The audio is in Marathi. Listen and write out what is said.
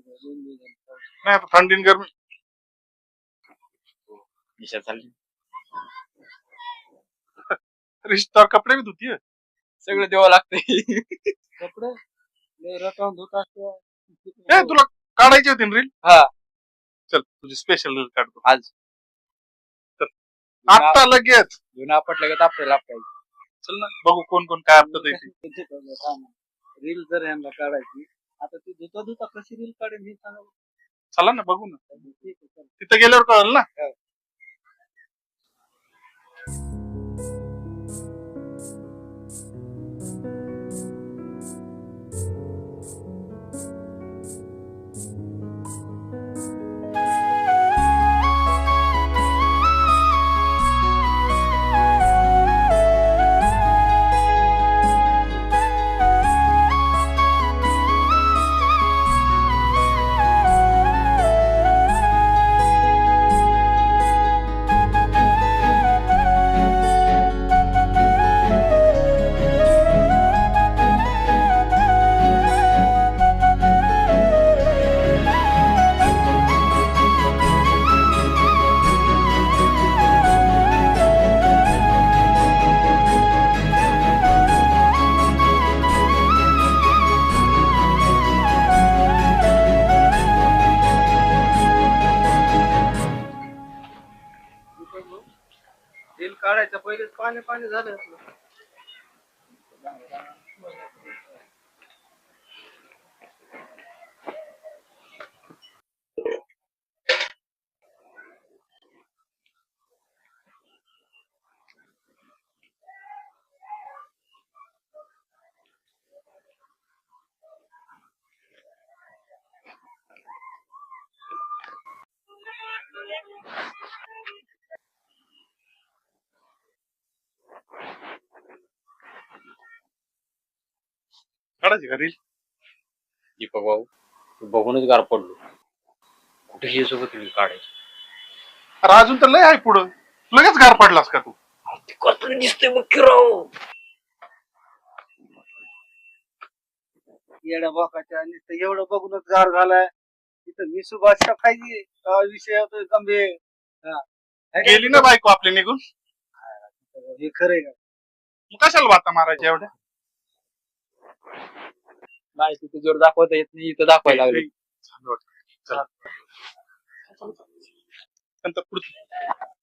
नाही आता थंडीन गरमी दिशा चालली रिश्ता कपडे भी धुती है सगळं द्यावं लागतंय कपडे रकावून धुत असते ए तुला काढायची होती रील हा चल तुझी स्पेशल रील काढतो आज आता लगेच जुना आपटलं का आपल्याला आपटायचं चल ना बघू कोण कोण काय आपटत रील जर यांना काढायची आता ती धुता धुता कशी रील काढेल हे सांगा चला ना बघू ना ठीक आहे चल. तिथं गेल्यावर कळलं ना रील काढायच्या पहिलेच पाणी पाणी झालं आपलं. काढायची का रील दीपक भाऊ तू बघूनच गार पडलो कुठे हे सोबत रील काढायची अरे अजून तर लय आहे पुढं लगेच गार पडलास का तू कसं दिसतंय बघ की राव येड्या बोकाच्या नुसतं एवढं बघूनच गार झालाय तिथं मी सुभाषच्या पाहिजे विषय होतोय गंभीर हा. गेली ना बायको आपली निघून हे खरंय का मग कशाला वाता मारायच्या एवढ्या नाही तिथे जोर दाखवता येत नाही इथं दाखवायला लागले छान वाटतं. चला. नंतर पुढचं